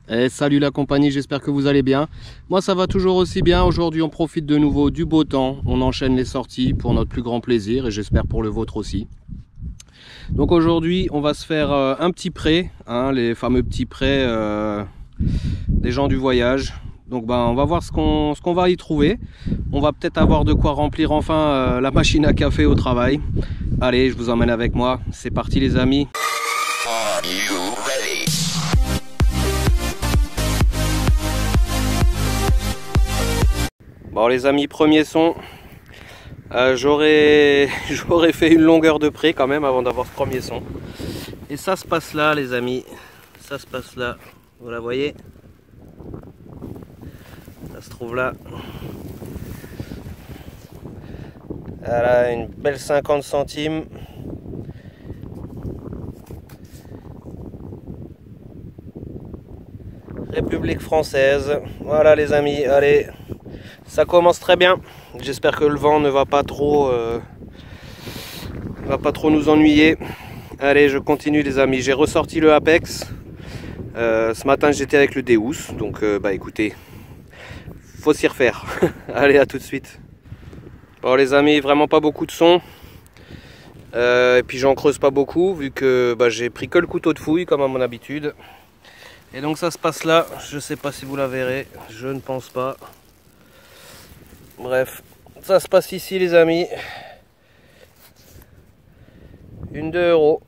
Et salut la compagnie, j'espère que vous allez bien. Moi ça va toujours aussi bien. Aujourd'hui on profite de nouveau du beau temps. On enchaîne les sorties pour notre plus grand plaisir et j'espère pour le vôtre aussi. Donc aujourd'hui on va se faire un petit prêt, hein, les fameux petits prêts des gens du voyage. Donc on va voir ce qu'on va y trouver. On va peut-être avoir de quoi remplir enfin la machine à café au travail. Allez, je vous emmène avec moi. C'est parti les amis. Bon les amis, premier son. J'aurais fait une longueur de près quand même avant d'avoir ce premier son. Et ça se passe là les amis. Ça se passe là. Vous la voyez? Ça se trouve là. Voilà, une belle 50 centimes. République française. Voilà les amis, allez. Ça commence très bien. J'espère que le vent ne va pas trop nous ennuyer. Allez, je continue les amis. J'ai ressorti le Apex. Ce matin j'étais avec le Deus. Donc écoutez, faut s'y refaire. Allez, à tout de suite. Bon les amis, vraiment pas beaucoup de son. Et puis j'en creuse pas beaucoup vu que j'ai pris que le couteau de fouille comme à mon habitude. Et donc ça se passe là. Je sais pas si vous la verrez. Je ne pense pas. Bref, ça se passe ici les amis. Une 2 euros.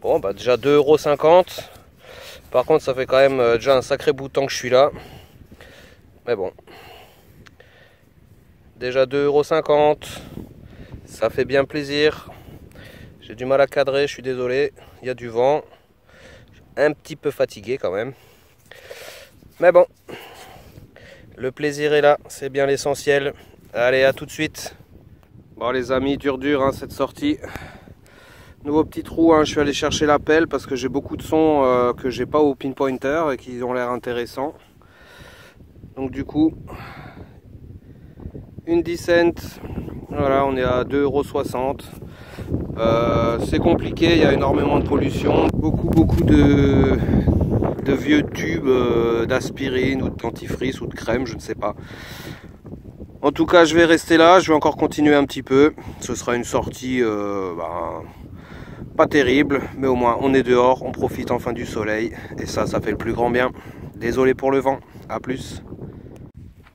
Bon déjà 2,50 €. Par contre ça fait quand même déjà un sacré bout de temps que je suis là. Mais bon. Déjà 2,50 €. Ça fait bien plaisir. J'ai du mal à cadrer, je suis désolé. Il y a du vent. Un petit peu fatigué quand même. Mais bon. Le plaisir est là, c'est bien l'essentiel. Allez, à tout de suite. Bon les amis, dur hein, cette sortie. Nouveau petit trou, hein, je suis allé chercher la pelle parce que j'ai beaucoup de sons que j'ai pas au pinpointer et qui ont l'air intéressants. Donc du coup, une 10 cents. Voilà, on est à 2,60 €. C'est compliqué, il y a énormément de pollution. Beaucoup de vieux tubes d'aspirine ou de dentifrice ou de crème, je ne sais pas. En tout cas, je vais rester là, je vais encore continuer un petit peu. Ce sera une sortie pas terrible, mais au moins on est dehors, on profite enfin du soleil. Et ça fait le plus grand bien. Désolé pour le vent, à plus.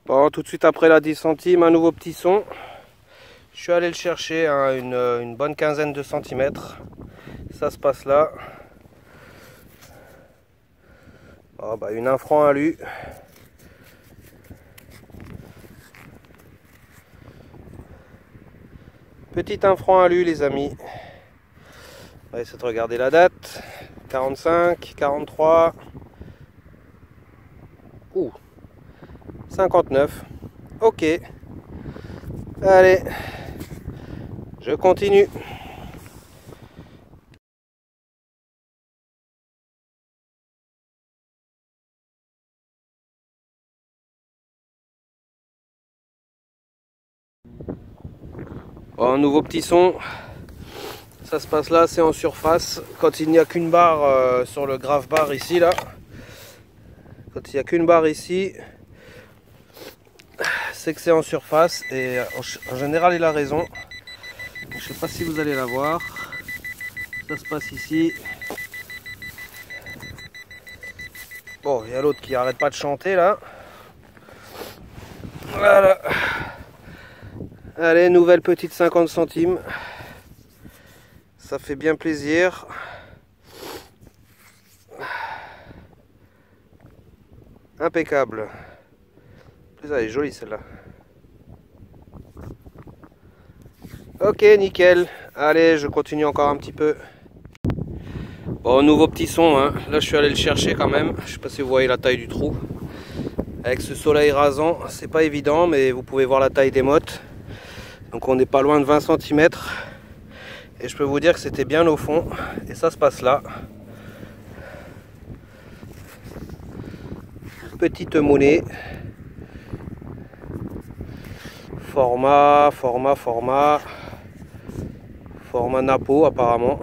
Bon, tout de suite après la 10 centimes, un nouveau petit son. Je suis allé le chercher, hein, une bonne quinzaine de centimètres. Ça se passe là. Oh, une 1 franc alu. Petite 1 franc alu les amis. On va essayer de regarder la date. 45, 43. Ouh. 59. Ok. Allez. Je continue. Bon, un nouveau petit son. Ça se passe là, c'est en surface. Quand il n'y a qu'une barre sur le grave bar ici, là. Quand il n'y a qu'une barre ici, c'est que c'est en surface. Et en général, il a raison. Je ne sais pas si vous allez la voir. Ça se passe ici. Bon, il y a l'autre qui arrête pas de chanter là. Voilà. Allez, nouvelle petite 50 centimes. Ça fait bien plaisir. Impeccable. Elle est jolie celle-là. Ok, nickel. Allez, je continue encore un petit peu. Bon, nouveau petit son, hein. Là je suis allé le chercher quand même. Je sais pas si vous voyez la taille du trou. Avec ce soleil rasant, c'est pas évident, mais vous pouvez voir la taille des mottes. Donc on n'est pas loin de 20 cm. Et je peux vous dire que c'était bien au fond. Et ça se passe là. Petite monnaie. Format Napo apparemment.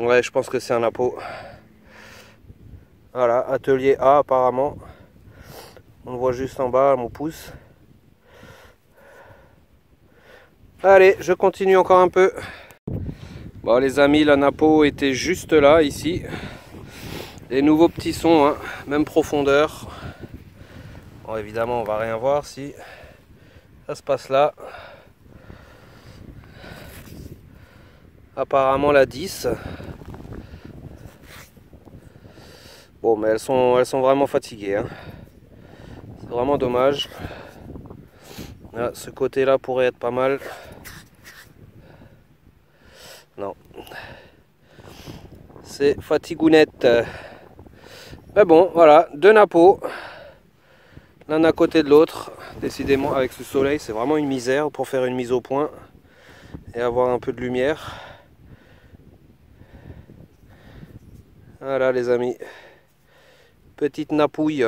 Ouais, je pense que c'est un napo. Voilà, atelier A apparemment. On le voit juste en bas, mon pouce. Allez, je continue encore un peu. Bon les amis, la napo était juste là, ici. Les nouveaux petits sons, hein, même profondeur. Bon, évidemment, on va rien voir si ça se passe là. Apparemment la 10. Bon, mais elles sont vraiment fatiguées, hein. C'est vraiment dommage. Là, ce côté-là pourrait être pas mal. Non. C'est fatigounette. Mais bon, voilà, deux napos. L'un à côté de l'autre. Décidément, avec ce soleil, c'est vraiment une misère pour faire une mise au point et avoir un peu de lumière. Voilà les amis. Petite napouille.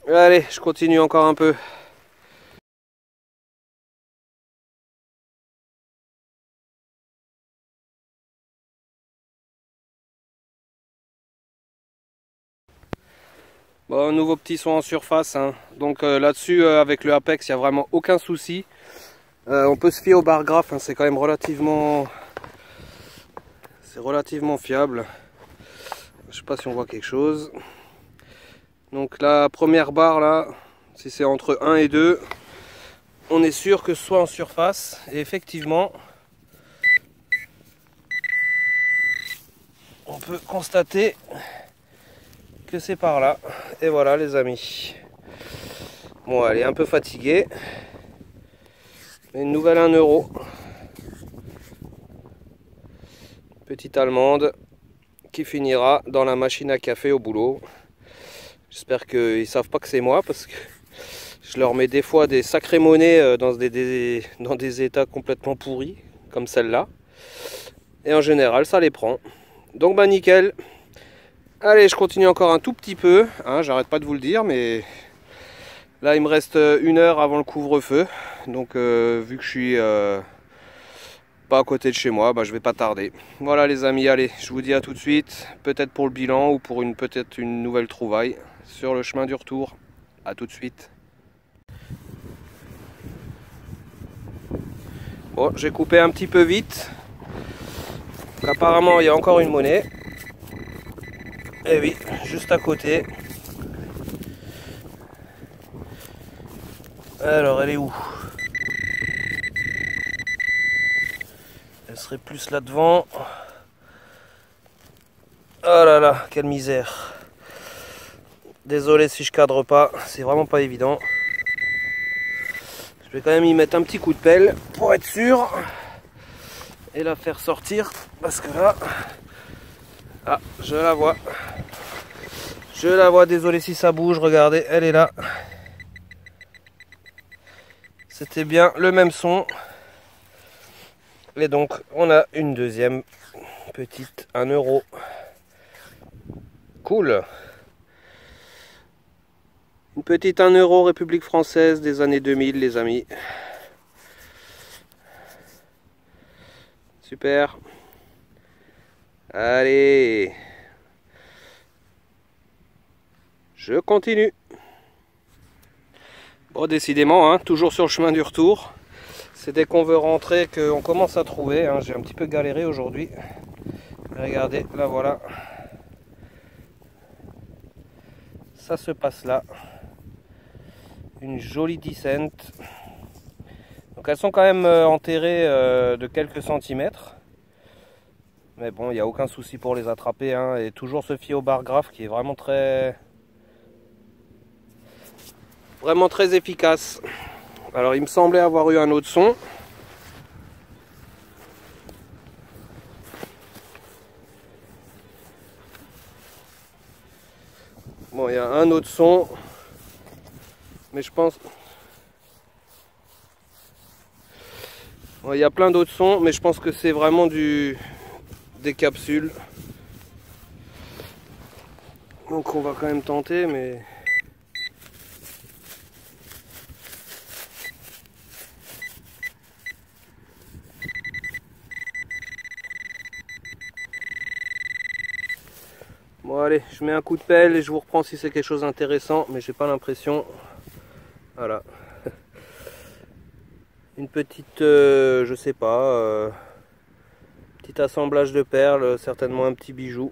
Allez, je continue encore un peu. Bon, nouveau petit son en surface, hein. Donc là-dessus, avec le Apex, il n'y a vraiment aucun souci. On peut se fier au bar graphe, hein. C'est quand même relativement fiable. Je sais pas si on voit quelque chose. Donc la première barre là, si c'est entre 1 et 2, on est sûr que ce soit en surface. Et effectivement, on peut constater que c'est par là. Et voilà les amis. Bon, elle est un peu fatiguée. Une nouvelle 1 euro. Petite allemande qui finira dans la machine à café au boulot. J'espère qu'ils savent pas que c'est moi parce que je leur mets des fois des sacrées monnaies dans des états complètement pourris comme celle-là. Et en général ça les prend. Donc bah nickel. Allez, je continue encore un tout petit peu, hein, j'arrête pas de vous le dire, mais là il me reste 1 heure avant le couvre-feu. Donc vu que je suis pas à côté de chez moi, bah, je vais pas tarder. Voilà les amis, allez, je vous dis à tout de suite, peut-être pour le bilan ou pour peut-être une nouvelle trouvaille sur le chemin du retour. À tout de suite. Bon, j'ai coupé un petit peu vite. Apparemment, il y a encore une monnaie. Et oui, juste à côté. Alors, elle est où? Elle serait plus là devant. Oh là là, quelle misère. Désolé si je cadre pas, c'est vraiment pas évident. Je vais quand même y mettre un petit coup de pelle pour être sûr. Et la faire sortir. Parce que là... Ah, je la vois. Je la vois, désolé si ça bouge, regardez, elle est là. C'était bien le même son. Et donc, on a une deuxième petite 1 euro. Cool. Une petite 1 euro République française des années 2000, les amis. Super. Allez. Je continue. Bon, décidément, hein, toujours sur le chemin du retour. C'est dès qu'on veut rentrer qu'on commence à trouver. Hein. J'ai un petit peu galéré aujourd'hui. Regardez, là voilà. Ça se passe là. Une jolie descente. Donc elles sont quand même enterrées de quelques centimètres. Mais bon, il n'y a aucun souci pour les attraper. Hein. Et toujours se fier au bar graphe qui est vraiment très efficace. Alors il me semblait avoir eu un autre son. Bon, il y a un autre son. Mais je pense... Bon, il y a plein d'autres sons, mais je pense que c'est vraiment des capsules. Donc on va quand même tenter, mais... Bon allez, je mets un coup de pelle et je vous reprends si c'est quelque chose d'intéressant, mais j'ai pas l'impression. Voilà. Une petite, je sais pas, petit assemblage de perles, certainement un petit bijou.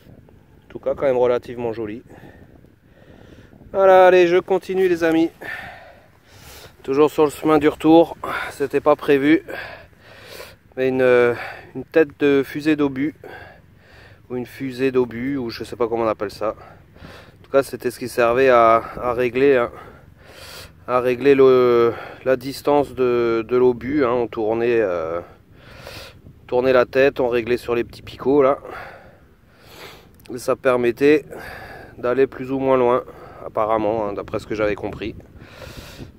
En tout cas, quand même relativement joli. Voilà, allez, je continue les amis. Toujours sur le chemin du retour, c'était pas prévu. Mais une tête de fusée d'obus. Ou une fusée d'obus, ou je sais pas comment on appelle ça. En tout cas, c'était ce qui servait à régler, hein, la distance de l'obus. Hein. On tournait la tête, on réglait sur les petits picots là. Et ça permettait d'aller plus ou moins loin, apparemment, hein, d'après ce que j'avais compris.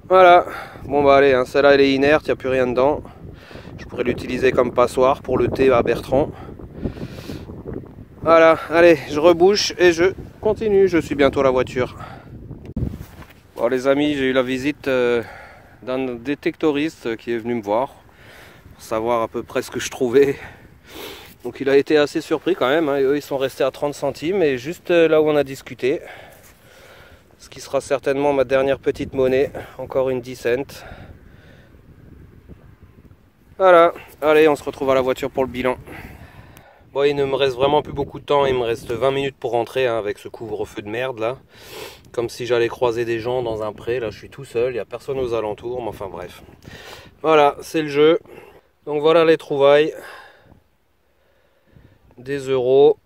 Voilà, bon bah allez, hein, celle-là elle est inerte, il n'y a plus rien dedans. Je pourrais l'utiliser comme passoire pour le thé à Bertrand. Voilà, allez, je rebouche et je continue, je suis bientôt à la voiture. Bon les amis, j'ai eu la visite d'un détectoriste qui est venu me voir pour savoir à peu près ce que je trouvais. Donc il a été assez surpris quand même, hein. Eux ils sont restés à 30 centimes et juste là où on a discuté. Ce qui sera certainement ma dernière petite monnaie, encore une 10 cents. Voilà, allez on se retrouve à la voiture pour le bilan. Bon, il ne me reste vraiment plus beaucoup de temps, il me reste 20 minutes pour rentrer hein, avec ce couvre-feu de merde là. Comme si j'allais croiser des gens dans un pré, là je suis tout seul, il n'y a personne aux alentours, mais enfin bref. Voilà, c'est le jeu. Donc voilà les trouvailles. Des euros,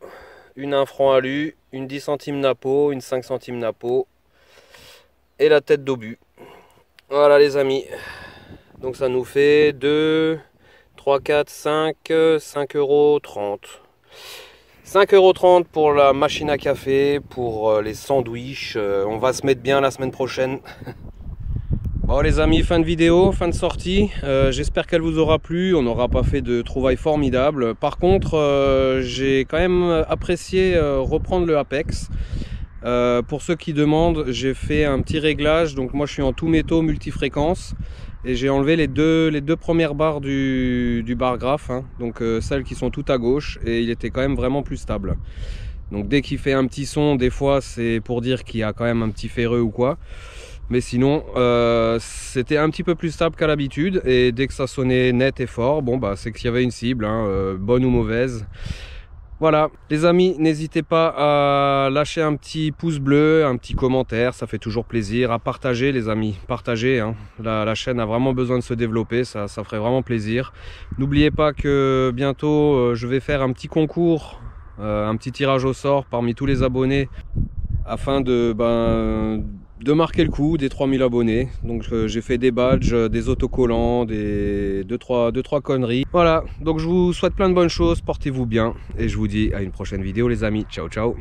une 1 franc alu, une 10 centimes Napo, une 5 centimes Napo et la tête d'obus. Voilà les amis. Donc ça nous fait 2, 3, 4, 5, 5,30 euros. 5,30 € pour la machine à café, pour les sandwichs. On va se mettre bien la semaine prochaine. Bon les amis, fin de vidéo, fin de sortie. J'espère qu'elle vous aura plu. On n'aura pas fait de trouvailles formidables. Par contre, j'ai quand même apprécié reprendre le Apex. Pour ceux qui demandent, j'ai fait un petit réglage. Donc moi je suis en tout métaux multifréquence. Et j'ai enlevé les deux premières barres du bar graphe, hein, donc celles qui sont toutes à gauche, et il était quand même vraiment plus stable. Donc dès qu'il fait un petit son, des fois c'est pour dire qu'il y a quand même un petit ferreux ou quoi. Mais sinon, c'était un petit peu plus stable qu'à l'habitude, et dès que ça sonnait net et fort, bon bah c'est qu'il y avait une cible, hein, bonne ou mauvaise. Voilà, les amis, n'hésitez pas à lâcher un petit pouce bleu, un petit commentaire, ça fait toujours plaisir. À partager les amis, partagez, hein. La chaîne a vraiment besoin de se développer, ça ferait vraiment plaisir. N'oubliez pas que bientôt je vais faire un petit concours, un petit tirage au sort parmi tous les abonnés, afin de marquer le coup des 3000 abonnés. Donc j'ai fait des badges, des autocollants, deux trois conneries. Voilà, donc je vous souhaite plein de bonnes choses, portez-vous bien et je vous dis à une prochaine vidéo les amis. Ciao ciao.